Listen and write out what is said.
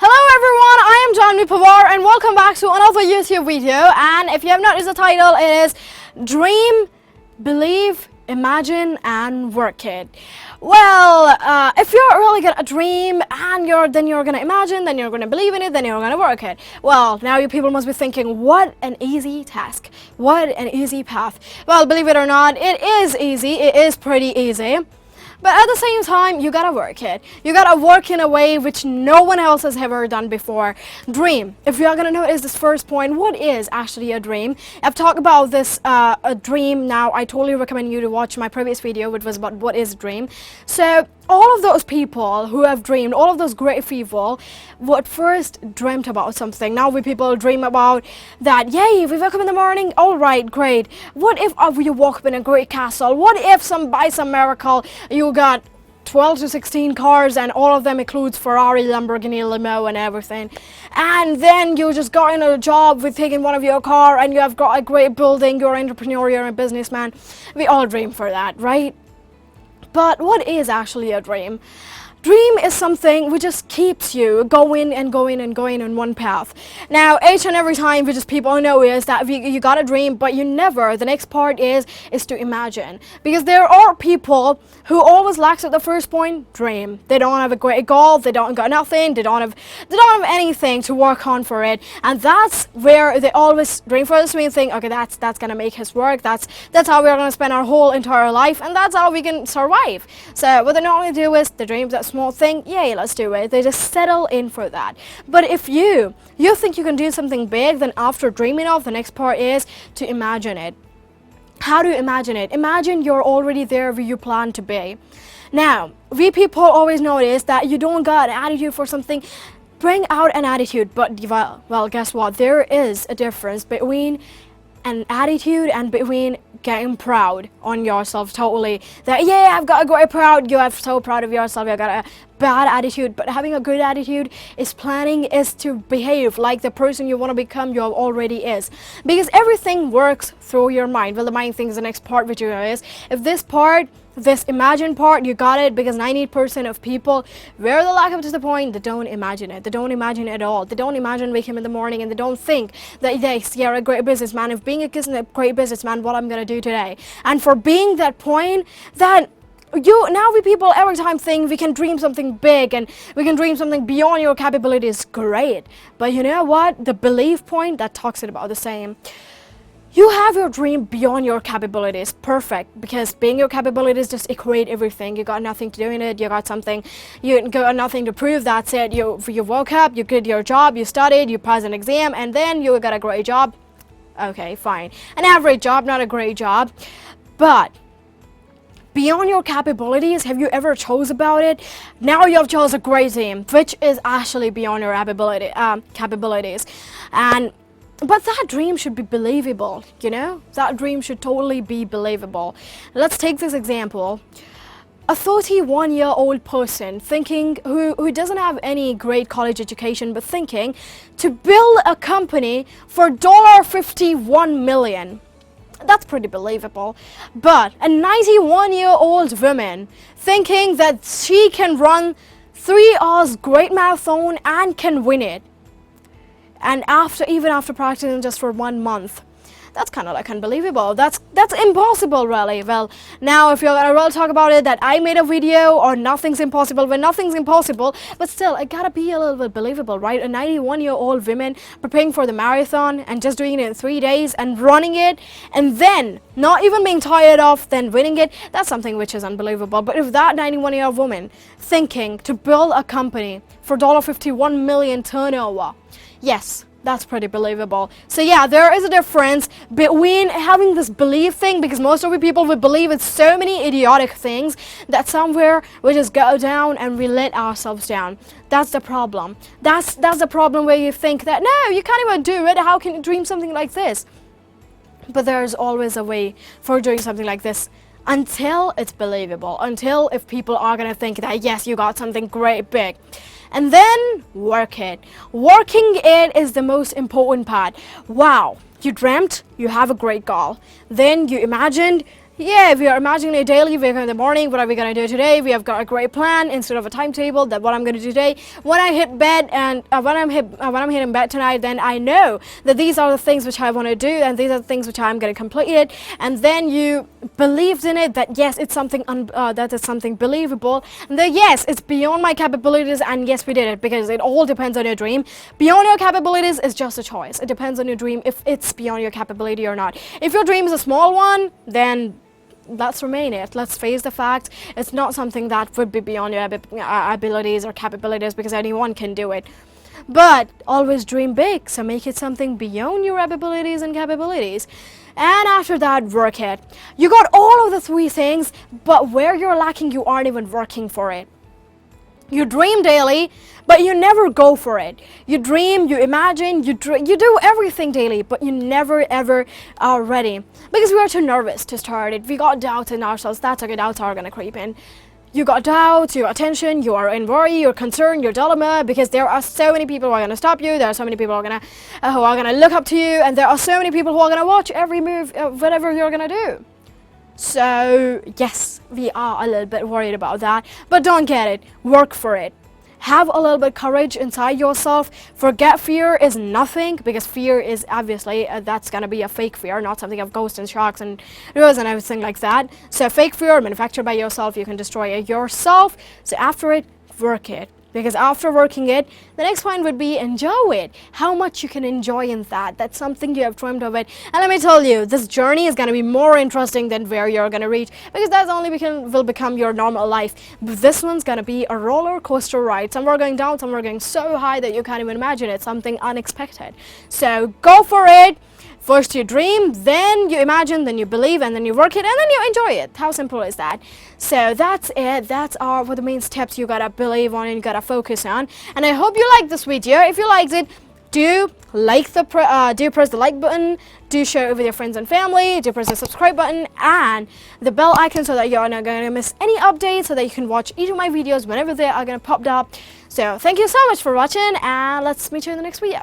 Hello everyone, I am Janvi Pawar and welcome back to another YouTube video. And if you have noticed the title, it is Dream, Believe, Imagine and Work It. Well, if you're really gonna dream and then you're gonna imagine, then you're gonna believe in it, then you're gonna work it. Well, now you people must be thinking, what an easy task, what an easy path. Well, believe it or not, it is easy, it is pretty easy. But at the same time, you gotta work it. You gotta work in a way which no one else has ever done before. Dream. If you're gonna notice this first point, what is actually a dream? I've talked about this, a dream now. I totally recommend you to watch my previous video, which was about what is a dream. So, all of those people who have dreamed, all of those great people, would first dreamt about something. Now we people dream about that, yay, we wake up in the morning, alright, great. What if you woke up in a great castle? What if by some miracle you got 12 to 16 cars and all of them includes Ferrari, Lamborghini, limo and everything. And then you just got in a job with taking one of your car and you have got a great building, you're an entrepreneur, you're a businessman. We all dream for that, right? But what is actually a dream? Dream is something which just keeps you going and going and going on one path. Now, each and every time we just people know is that you got a dream, but you never, the next part is to imagine. Because there are people who always lacks at the first point, dream. They don't have a great goal, they don't got nothing, they don't have anything to work on for it. And that's where they always dream for this main thing, okay, that's gonna make us work, that's how we're gonna spend our whole entire life, and that's how we can survive. So what they normally do is the dreams that small thing, yay, let's do it. They just settle in for that. But if you think you can do something big, then after dreaming of, the next part is to imagine it. How do you imagine it? Imagine you're already there where you plan to be. Now, we people always notice that you don't got an attitude for something. Bring out an attitude, but well, guess what? There is a difference between an attitude and between getting proud on yourself totally. That, yeah, I've got a great proud, you're so proud of yourself, you got a bad attitude. But having a good attitude is to behave like the person you want to become you already is. Because everything works through your mind. Well, the mind thing is the next part which you know is, if this imagine part, you got it, because 90% of people, where they lack up to the point, they don't imagine it. They don't imagine it at all. They don't imagine waking up in the morning and they don't think that, yes, you're a great businessman. If being a great businessman, what I'm going to do today. And for being that point, that we people every time think we can dream something big and we can dream something beyond your capabilities, great. But you know what? The belief point, that talks about the same. You have your dream beyond your capabilities, perfect, because being your capabilities just equate everything. You got nothing to do in it, you got nothing to prove, that's it. You woke up, you did your job, you studied, you passed an exam, and then you got a great job. Okay, fine. An average job, not a great job. But beyond your capabilities, have you ever chose about it? Now you have chose a great team, which is actually beyond your capabilities. But that dream should be believable, you know? That dream should totally be believable. Let's take this example. A 31-year-old person thinking, who doesn't have any great college education, but thinking to build a company for $51 million. That's pretty believable. But a 91-year-old woman thinking that she can run 3 hours great marathon and can win it. And even after practicing just for 1 month. That's kind of like unbelievable. That's impossible, really. Well, now if you're gonna really talk about it, that I made a video or nothing's impossible, when nothing's impossible, but still, it gotta be a little bit believable, right? A 91-year-old woman preparing for the marathon and just doing it in 3 days and running it, and then not even being tired of, then winning it, that's something which is unbelievable. But if that 91-year-old woman thinking to build a company for $51 million turnover, yes, that's pretty believable. So yeah, there is a difference between having this belief thing, because most of the people will believe in so many idiotic things that somewhere we just go down and we let ourselves down. That's the problem. That's the problem, where you think that, no, you can't even do it. How can you dream something like this? But there's always a way for doing something like this. Until it's believable. Until if people are gonna think that, yes, you got something great big. And then work it. Working it is the most important part. Wow, you dreamt, you have a great goal. Then you imagined, yeah, if you're imagining it daily, we wake up in the morning, what are we going to do today? We have got a great plan instead of a timetable that what I'm going to do today. When I hit bed and when I'm hitting bed tonight, then I know that these are the things which I want to do and these are the things which I'm going to complete it. And then you believed in it that yes, it's something that is something believable, and that yes, it's beyond my capabilities, and yes, we did it, because it all depends on your dream. Beyond your capabilities is just a choice. It depends on your dream if it's beyond your capability or not. If your dream is a small one, then let's remain it. Let's face the fact it's not something that would be beyond your abilities or capabilities, because anyone can do it. But always dream big, so make it something beyond your abilities and capabilities. And after that, work it. You got all of the three things, but where you're lacking, you aren't even working for it. You dream daily, but you never go for it. You dream, you imagine, you do everything daily, but you never ever are ready. Because we are too nervous to start it. We got doubts in ourselves. That's okay, doubts are gonna creep in. You got doubts, you got tension, you are in worry, you're concerned, you're dilemma, because there are so many people who are gonna stop you, there are so many people who are gonna look up to you, and there are so many people who are gonna watch every move, whatever you're gonna do. So yes, we are a little bit worried about that, but don't get it. Work for it. Have a little bit of courage inside yourself. Forget fear is nothing, because fear is obviously that's gonna be a fake fear, not something of ghosts and sharks and rivers and everything like that. So fake fear manufactured by yourself, you can destroy it yourself. So after it, work it. Because after working it, the next point would be enjoy it. How much you can enjoy in that. That's something you have dreamed of it. And let me tell you, this journey is going to be more interesting than where you're going to reach. Because that's only will become your normal life. But this one's going to be a roller coaster ride. Some are going down, some are going so high that you can't even imagine it. Something unexpected. So go for it. First you dream, then you imagine, then you believe, and then you work it, and then you enjoy it. How simple is that? So that's it. That's all for the main steps you gotta believe on and you gotta focus on. And I hope you liked this video. If you liked it, do press the like button, do share it with your friends and family, do press the subscribe button and the bell icon so that you're not going to miss any updates, so that you can watch each of my videos whenever they are going to pop up. So thank you so much for watching, and let's meet you in the next video.